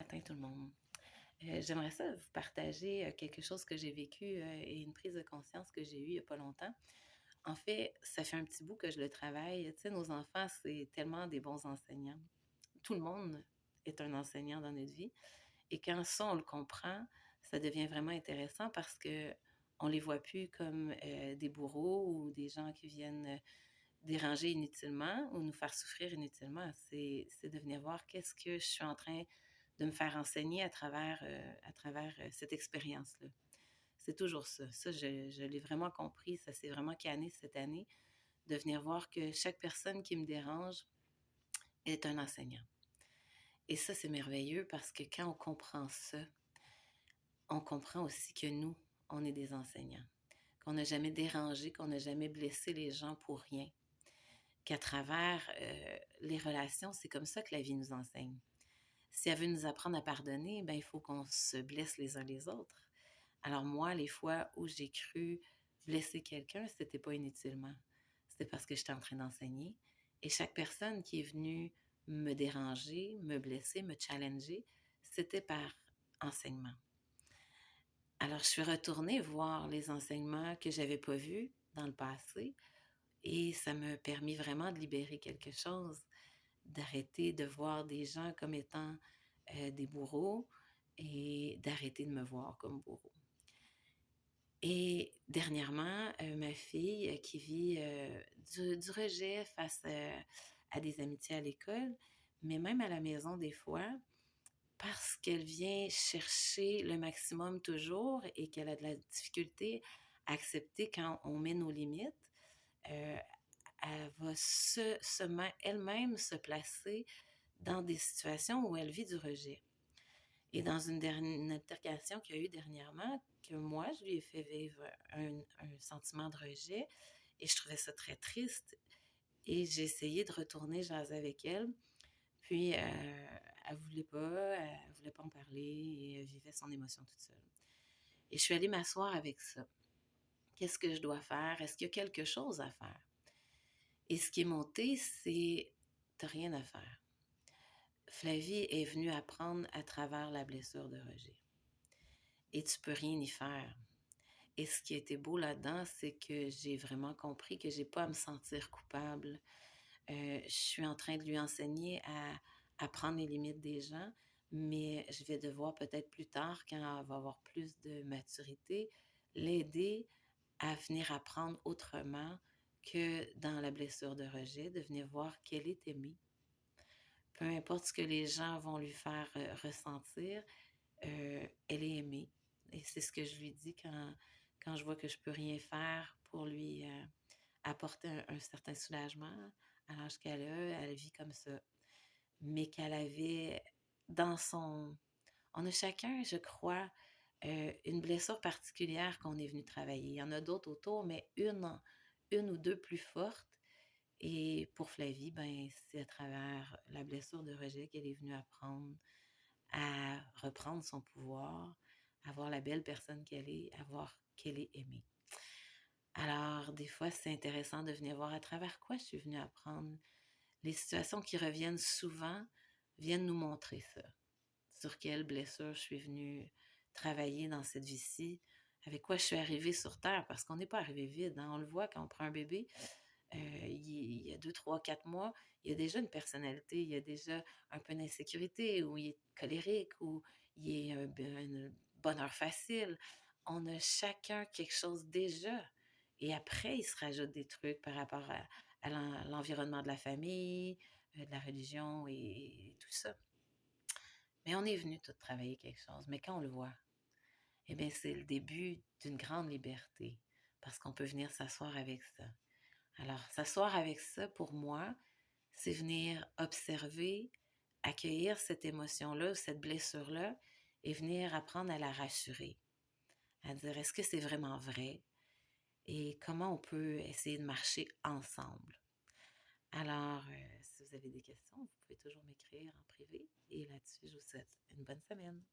matin tout le monde. J'aimerais ça vous partager, quelque chose que j'ai vécu, et une prise de conscience que j'ai eue il y a pas longtemps. En fait, ça fait un petit bout que je le travaille. Tu sais, nos enfants, c'est tellement des bons enseignants. Tout le monde est un enseignant dans notre vie et quand ça, on le comprend, ça devient vraiment intéressant parce qu'on les voit plus comme, des bourreaux ou des gens qui viennent, déranger inutilement ou nous faire souffrir inutilement. C'est de venir voir qu'est-ce que je suis en train de me faire enseigner à travers cette expérience-là. C'est toujours ça. Ça, je l'ai vraiment compris, ça s'est vraiment canné cette année, de venir voir que chaque personne qui me dérange est un enseignant. Et ça, c'est merveilleux parce que quand on comprend ça, on comprend aussi que nous, on est des enseignants, qu'on n'a jamais dérangé, qu'on n'a jamais blessé les gens pour rien, qu'à travers, les relations, c'est comme ça que la vie nous enseigne. Si elle veut nous apprendre à pardonner, ben, il faut qu'on se blesse les uns les autres. Alors moi, les fois où j'ai cru blesser quelqu'un, c'était pas inutilement. C'était parce que j'étais en train d'enseigner et chaque personne qui est venue me déranger, me blesser, me challenger, c'était par enseignement. Alors je suis retournée voir les enseignements que j'avais pas vus dans le passé et ça m'a permis vraiment de libérer quelque chose, d'arrêter de voir des gens comme étant, des bourreaux et d'arrêter de me voir comme bourreau. Et dernièrement, ma fille, qui vit, du rejet face, à des amitiés à l'école, mais même à la maison des fois, parce qu'elle vient chercher le maximum toujours et qu'elle a de la difficulté à accepter quand on met nos limites, heu, elle va elle-même se placer dans des situations où elle vit du rejet. Et dans une altercation qu'il y a eu dernièrement, que moi, je lui ai fait vivre un sentiment de rejet et je trouvais ça très triste et j'ai essayé de retourner jaser avec elle. Puis, elle voulait pas en parler et elle vivait son émotion toute seule. Et je suis allée m'asseoir avec ça. Qu'est-ce que je dois faire? Est-ce qu'il y a quelque chose à faire? Et ce qui est monté, c'est: «Tu rien à faire. Flavie est venue apprendre à travers la blessure de rejet et tu peux rien y faire». Et ce qui était beau là-dedans, c'est que j'ai vraiment compris que j'ai pas à me sentir coupable. Je suis en train de lui enseigner à prendre les limites des gens, mais je vais devoir peut-être plus tard, quand elle va avoir plus de maturité, l'aider à venir apprendre autrement que dans la blessure de rejet, de venir voir qu'elle est aimée. Peu importe ce que les gens vont lui faire, ressentir, elle est aimée et c'est ce que je lui dis quand je vois que je peux rien faire pour lui, apporter un certain soulagement à l'âge qu'elle a. Elle vit comme ça, mais qu'elle avait dans son on a chacun, je crois, une blessure particulière qu'on est venu travailler. Il y en a d'autres autour, mais une ou 2 plus fortes et pour Flavie, ben, c'est à travers la blessure de rejet qu'elle est venue apprendre à reprendre son pouvoir, à voir la belle personne qu'elle est, à voir qu'elle est aimée. Alors, des fois, c'est intéressant de venir voir à travers quoi je suis venue apprendre. Les situations qui reviennent souvent viennent nous montrer ça. Sur quelle blessure je suis venue travailler dans cette vie-ci, avec quoi je suis arrivée sur terre, parce qu'on n'est pas arrivé vide, hein. On le voit quand on prend un bébé, il y a 2, 3, 4 mois, il y a déjà une personnalité, il y a déjà un peu d'insécurité ou il est colérique ou il est un bonheur facile. On a chacun quelque chose déjà et après il se rajoute des trucs par rapport à l'environnement de la famille, de la religion et tout ça. Mais on est venu tous travailler quelque chose, mais quand on le voit, eh bien, c'est le début d'une grande liberté parce qu'on peut venir s'asseoir avec ça. Alors, s'asseoir avec ça, pour moi, c'est venir observer, accueillir cette émotion-là, cette blessure-là, et venir apprendre à la rassurer, à dire est-ce que c'est vraiment vrai et comment on peut essayer de marcher ensemble. Alors, si vous avez des questions, vous pouvez toujours m'écrire en privé et là-dessus, je vous souhaite une bonne semaine.